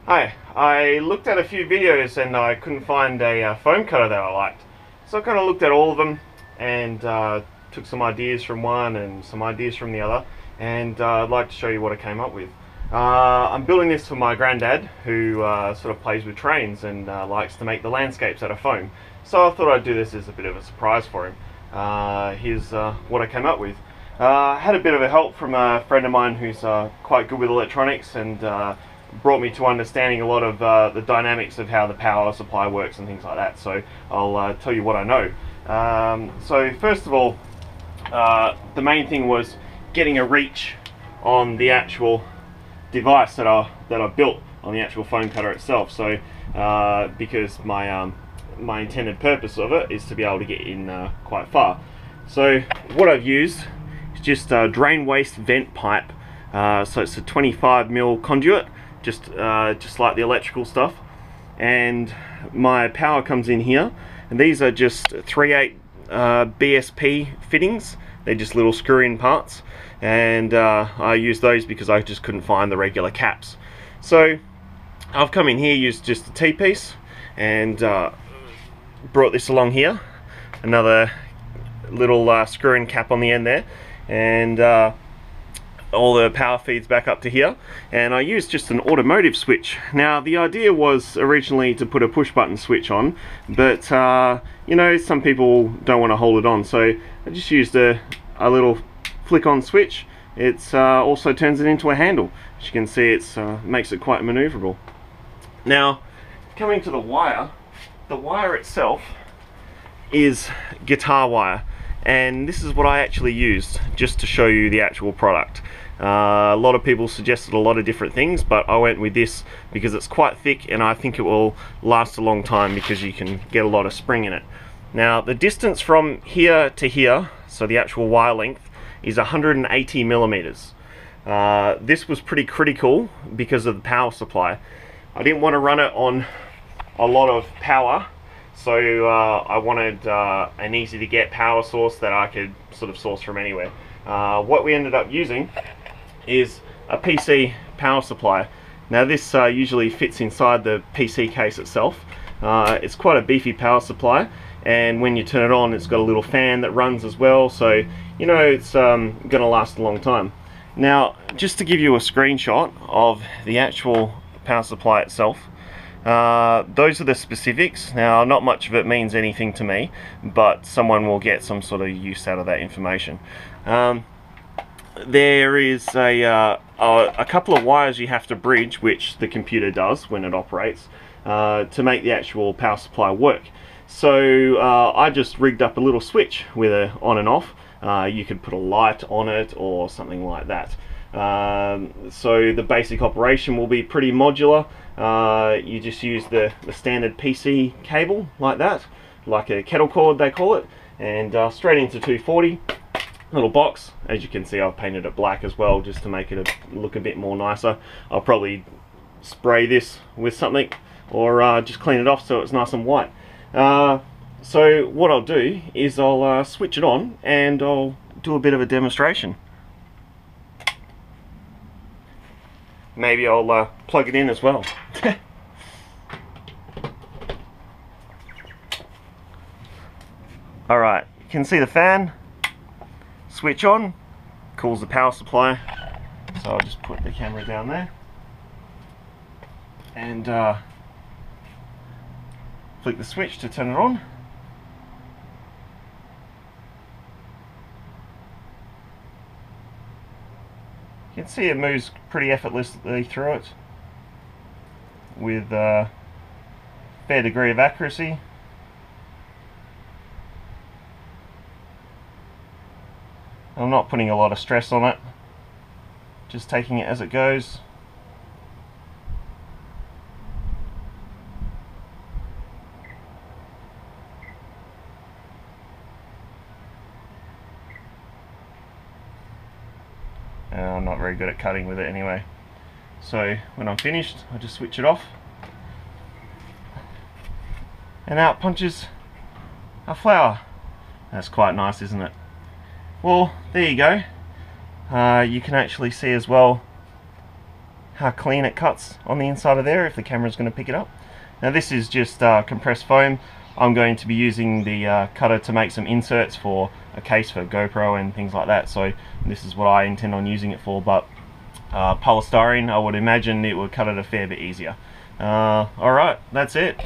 Hi, I looked at a few videos and I couldn't find a foam cutter that I liked. So I kind of looked at all of them and took some ideas from one and some ideas from the other, and I'd like to show you what I came up with. I'm building this for my granddad, who sort of plays with trains and likes to make the landscapes out of foam. So I thought I'd do this as a bit of a surprise for him. Here's what I came up with. I had a bit of a help from a friend of mine who's quite good with electronics, and brought me to understanding a lot of the dynamics of how the power supply works and things like that. So I'll tell you what I know. So first of all, the main thing was getting a reach on the actual device that I built on the actual foam cutter itself. So because my intended purpose of it is to be able to get in quite far. So what I've used is just a drain waste vent pipe. So it's a 25mm conduit, just like the electrical stuff, and my power comes in here, and these are just 3/8 BSP fittings. They're just little screw-in parts, and I use those because I just couldn't find the regular caps. So I've come in here, used just a T-piece, and brought this along here, another little screw-in cap on the end there, and all the power feeds back up to here, and I used just an automotive switch. Now the idea was originally to put a push button switch on, but you know, some people don't want to hold it on, so I just used a little flick on switch. It's also turns it into a handle. As you can see, it's makes it quite maneuverable. Now coming to the wire itself is guitar wire, and this is what I actually used just to show you the actual product. A lot of people suggested a lot of different things, but I went with this because it's quite thick and I think it will last a long time because you can get a lot of spring in it. Now the distance from here to here, so the actual wire length, is 180mm. This was pretty critical because of the power supply. I didn't want to run it on a lot of power, so I wanted an easy to get power source that I could sort of source from anywhere. What we ended up using is a PC power supply. Now this usually fits inside the PC case itself. It's quite a beefy power supply, and when you turn it on, it's got a little fan that runs as well, so you know it's gonna last a long time. Now just to give you a screenshot of the actual power supply itself, those are the specifics. Now not much of it means anything to me, but someone will get some sort of use out of that information. There is a couple of wires you have to bridge, which the computer does when it operates, to make the actual power supply work. So I just rigged up a little switch with a on and off. You could put a light on it or something like that. So the basic operation will be pretty modular. You just use the standard PC cable like that, like a kettle cord they call it, and straight into 240. Little box. As you can see, I've painted it black as well just to make it look a bit more nicer. I'll probably spray this with something, or just clean it off so it's nice and white. So what I'll do is I'll switch it on and I'll do a bit of a demonstration. Maybe I'll plug it in as well. Alright, you can see the fan. Switch on, cools the power supply, so I'll just put the camera down there and flick the switch to turn it on. You can see it moves pretty effortlessly through it with a fair degree of accuracy. I'm not putting a lot of stress on it, just taking it as it goes. I'm not very good at cutting with it anyway. So when I'm finished, I just switch it off, and out punches a flower. That's quite nice, isn't it? Well, there you go. You can actually see as well how clean it cuts on the inside of there if the camera's going to pick it up. Now this is just compressed foam. I'm going to be using the cutter to make some inserts for a case for GoPro and things like that, so this is what I intend on using it for, but polystyrene, I would imagine it would cut it a fair bit easier. Alright, that's it.